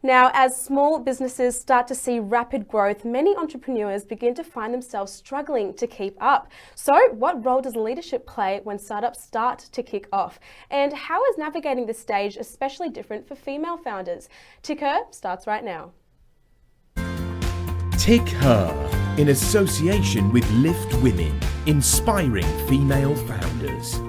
Now, as small businesses start to see rapid growth, many entrepreneurs begin to find themselves struggling to keep up. So, what role does leadership play when startups start to kick off? And how is navigating this stage especially different for female founders? Tick Her starts right now. Tick Her, in association with Lift Women, inspiring female founders.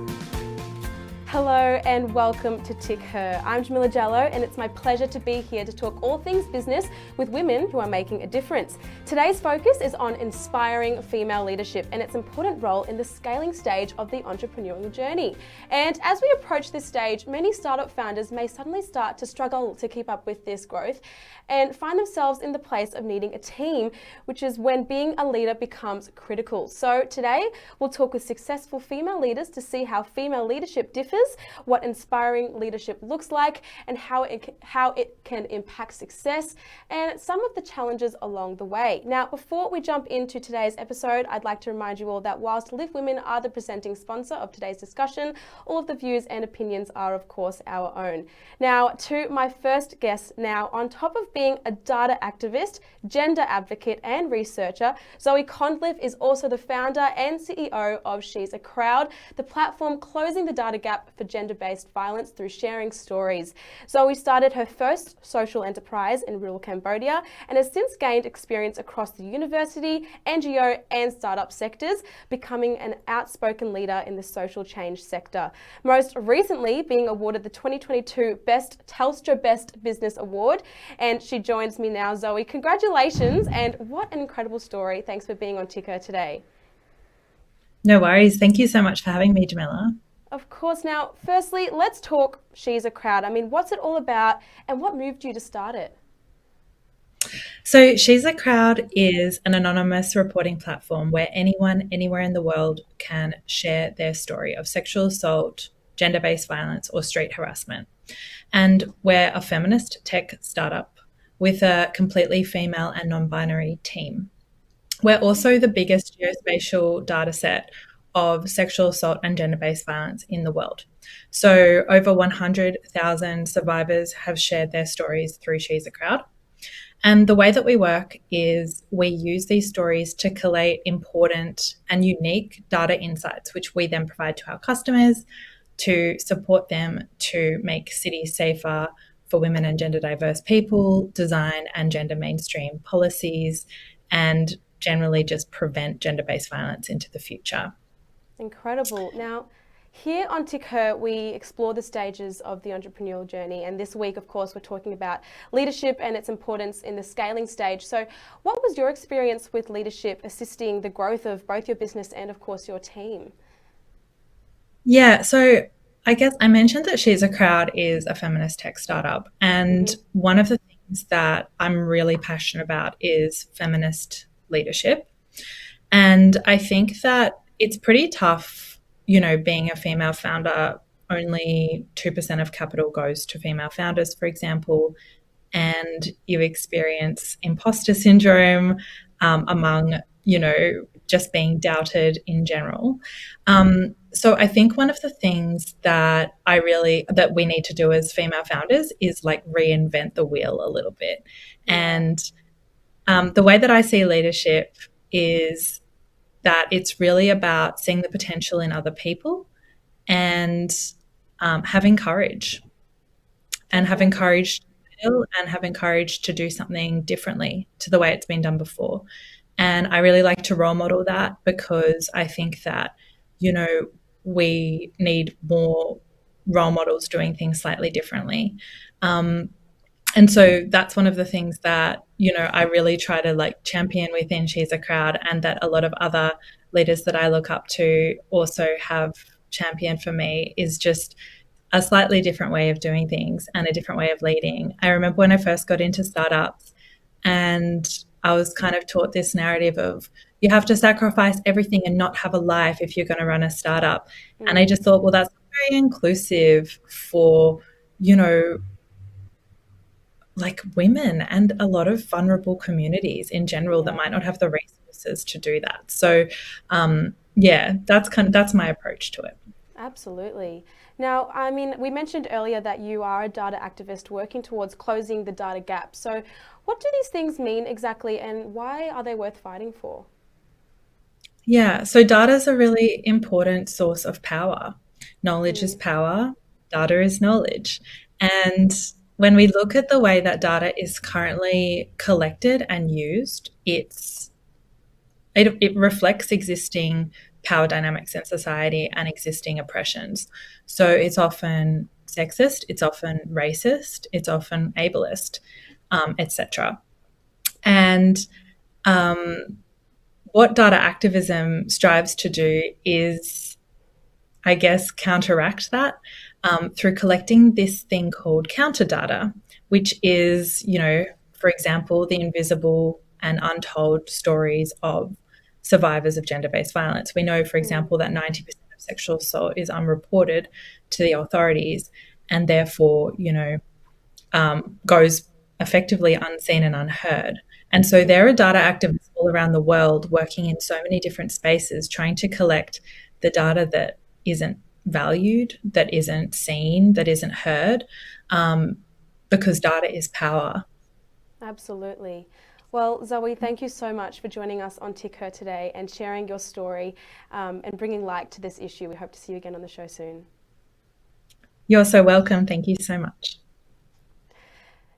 Hello and welcome to Tick Her. I'm Jamila Jallo and it's my pleasure to be here to talk all things business with women who are making a difference. Today's focus is on inspiring female leadership and its important role in the scaling stage of the entrepreneurial journey. And as we approach this stage, many startup founders may suddenly start to struggle to keep up with this growth and find themselves in the place of needing a team, which is when being a leader becomes critical. So today we'll talk with successful female leaders to see how female leadership differs, what inspiring leadership looks like, and how it can impact success, and some of the challenges along the way. Now, before we jump into today's episode, I'd like to remind you all that whilst Live Women are the presenting sponsor of today's discussion, all of the views and opinions are, of course, our own. Now, to my first guest now, on top of being a data activist, gender advocate, and researcher, Zoe Conliffe is also the founder and CEO of She's a Crowd, the platform closing the data gap for gender-based violence through sharing stories. Zoe started her first social enterprise in rural Cambodia and has since gained experience across the university, NGO and startup sectors, becoming an outspoken leader in the social change sector. Most recently being awarded the 2022 Telstra Best Business Award, and she joins me now. Zoe, congratulations, and what an incredible story. Thanks for being on Tick Her today. No worries. Thank you so much for having me, Jamila. Of course. Now, firstly, let's talk She's a Crowd. I mean, what's it all about and what moved you to start it? So She's a Crowd is an anonymous reporting platform where anyone, anywhere in the world can share their story of sexual assault, gender-based violence, or street harassment. And we're a feminist tech startup with a completely female and non-binary team. We're also the biggest geospatial data set of sexual assault and gender-based violence in the world. So over 100,000 survivors have shared their stories through She's a Crowd. And the way that we work is we use these stories to collate important and unique data insights, which we then provide to our customers to support them to make cities safer for women and gender diverse people, design and gender mainstream policies, and generally just prevent gender-based violence into the future. Incredible. Now, here on Tick Her, we explore the stages of the entrepreneurial journey. And this week, of course, we're talking about leadership and its importance in the scaling stage. So what was your experience with leadership assisting the growth of both your business and, of course, your team? Yeah, so I guess I mentioned that She's a Crowd is a feminist tech startup. And one of the things that I'm really passionate about is feminist leadership. And I think that it's pretty tough, being a female founder. Only 2% of capital goes to female founders, for example, and you experience imposter syndrome among, just being doubted in general. So I think one of the things that we need to do as female founders is like reinvent the wheel a little bit. And the way that I see leadership is that it's really about seeing the potential in other people and having courage to fail and having courage to do something differently to the way it's been done before. And I really like to role model that because I think that, we need more role models doing things slightly differently. And so that's one of the things that, I really try to champion within She's a Crowd, and that a lot of other leaders that I look up to also have championed for me, is just a slightly different way of doing things and a different way of leading. I remember when I first got into startups and I was kind of taught this narrative of you have to sacrifice everything and not have a life if you're going to run a startup. And I just thought, well, that's very inclusive for, women and a lot of vulnerable communities in general that might not have the resources to do that. So, that's my approach to it. Absolutely. Now, I mean, we mentioned earlier that you are a data activist working towards closing the data gap. So, what do these things mean exactly, and why are they worth fighting for? Yeah, so data is a really important source of power. Knowledge is Mm, power, data is knowledge. And when we look at the way that data is currently collected and used, it reflects existing power dynamics in society and existing oppressions. So it's often sexist, it's often racist, it's often ableist, etc. And um, what data activism strives to do is, I guess, counteract that through collecting this thing called counter data, which is, for example, the invisible and untold stories of survivors of gender based violence. We know, for mm, example, that 90% of sexual assault is unreported to the authorities and therefore, goes effectively unseen and unheard. And so there are data activists all around the world working in so many different spaces, trying to collect the data that isn't valued, that isn't seen, that isn't heard, um, because data is power. absolutely. Well, Zoe, thank you so much for joining us on Tick Her today and sharing your story and bringing light to this issue. We hope to see you again on the show soon. You're so welcome. Thank you so much.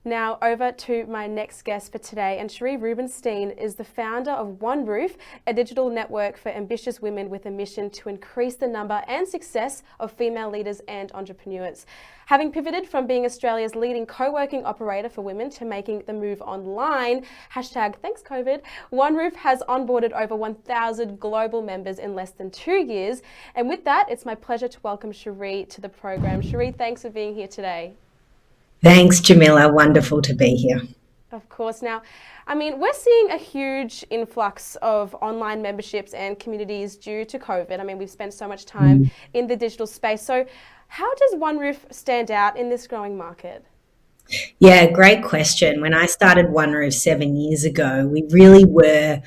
Now, over to my next guest for today, and Cherie Rubenstein is the founder of One Roof, a digital network for ambitious women with a mission to increase the number and success of female leaders and entrepreneurs. Having pivoted from being Australia's leading co-working operator for women to making the move online, hashtag thanks COVID, One Roof has onboarded over 1,000 global members in less than 2 years. And with that, it's my pleasure to welcome Cherie to the program. Cherie, thanks for being here today. Thanks, Jamila. Wonderful to be here. Of course. Now, I mean, we're seeing a huge influx of online memberships and communities due to COVID. I mean, we've spent so much time in the digital space. So, how does One Roof stand out in this growing market? Yeah, great question. When I started One Roof 7 years ago, we really were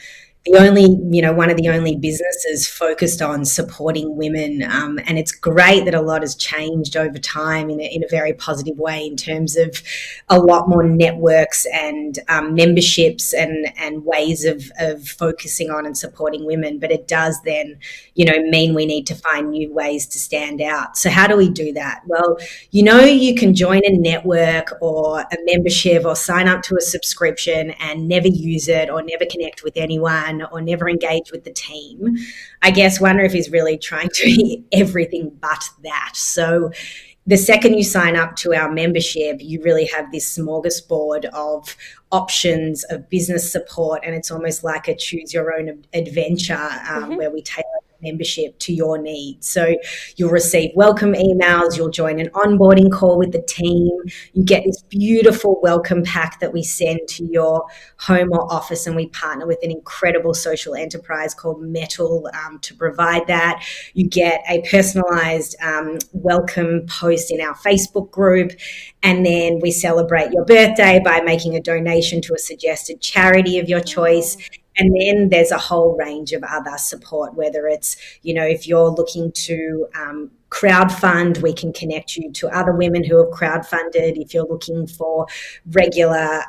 one of the only businesses focused on supporting women. And it's great that a lot has changed over time in a very positive way in terms of a lot more networks and memberships and ways of focusing on and supporting women. But it does then, mean we need to find new ways to stand out. So how do we do that? Well, you can join a network or a membership or sign up to a subscription and never use it or never connect with anyone or never engage with the team. I guess One Roof is really trying to be everything but that. So the second you sign up to our membership, you really have this smorgasbord of options of business support, and it's almost like a choose your own adventure where we tailor membership to your needs. So you'll receive welcome emails, you'll join an onboarding call with the team, you get this beautiful welcome pack that we send to your home or office, and we partner with an incredible social enterprise called Metal to provide that. You get a personalized welcome post in our Facebook group, and then we celebrate your birthday by making a donation to a suggested charity of your choice. And then there's a whole range of other support, whether it's, if you're looking to crowdfund, we can connect you to other women who have crowdfunded. If you're looking for regular,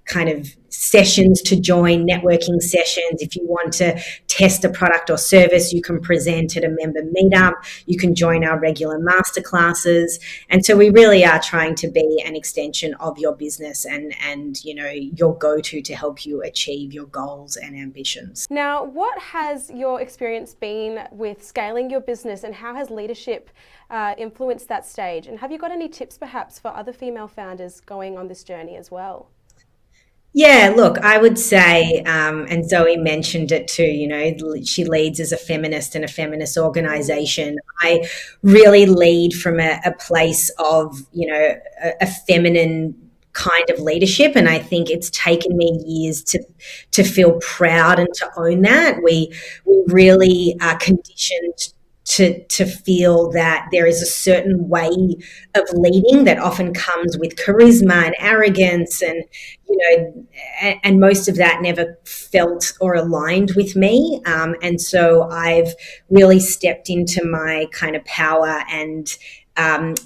kind of sessions to join, networking sessions. If you want to test a product or service, you can present at a member meetup. You can join our regular masterclasses. And so we really are trying to be an extension of your business and your go-to to help you achieve your goals and ambitions. Now, what has your experience been with scaling your business, and how has leadership influenced that stage? And have you got any tips perhaps for other female founders going on this journey as well? Yeah, look, I would say, and Zoe mentioned it too, she leads as a feminist in a feminist organization. I really lead from a place of, a feminine kind of leadership. And I think it's taken me years to feel proud and to own that. We really are conditioned to feel that there is a certain way of leading that often comes with charisma and arrogance, and and most of that never felt or aligned with me. And so I've really stepped into my kind of power and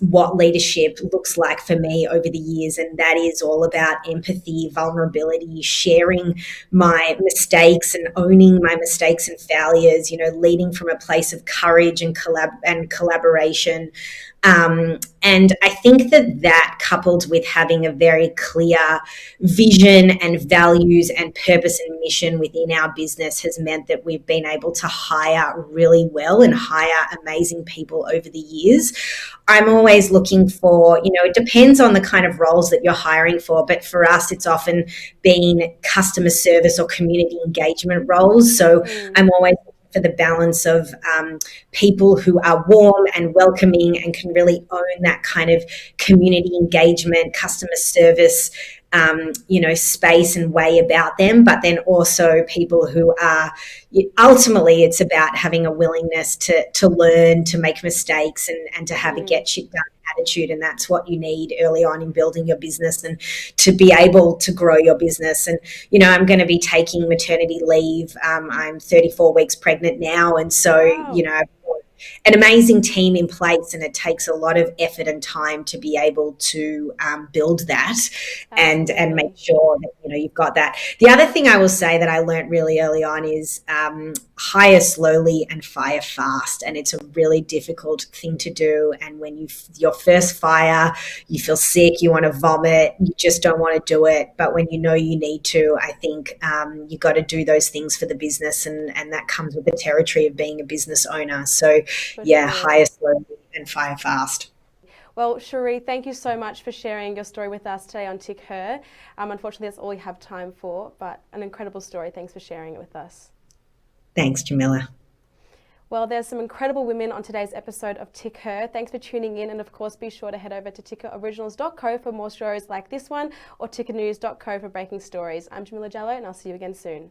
what leadership looks like for me over the years. And that is all about empathy, vulnerability, sharing my mistakes and owning my mistakes and failures, leading from a place of courage and collaboration. And I think that coupled with having a very clear vision and values and purpose and mission within our business has meant that we've been able to hire really well and hire amazing people over the years. I'm always looking for, it depends on the kind of roles that you're hiring for, but for us, it's often been customer service or community engagement roles. So I'm always for the balance of people who are warm and welcoming and can really own that kind of community engagement, customer service, space and way about them, but then also people who are, ultimately it's about having a willingness to learn, to make mistakes, and to have a get shit done attitude. And that's what you need early on in building your business and to be able to grow your business. And, I'm going to be taking maternity leave. I'm 34 weeks pregnant now. And so, I've got an amazing team in place, and it takes a lot of effort and time to be able to build that and make sure that you've got that. The other thing I will say that I learned really early on is hire slowly and fire fast, and it's a really difficult thing to do. And when your first fire, you feel sick, you want to vomit, you just don't want to do it. But when you need to, I think you got to do those things for the business, and that comes with the territory of being a business owner. So hire slowly and fire fast. Well, Cherie, thank you so much for sharing your story with us today on Tick Her. Unfortunately, that's all we have time for, but an incredible story. Thanks for sharing it with us. Thanks, Jamila. Well, there's some incredible women on today's episode of Tick Her. Thanks for tuning in, and of course, be sure to head over to tickeroriginals.co for more stories like this one, or tickernews.co for breaking stories. I'm Jamila Jallo, and I'll see you again soon.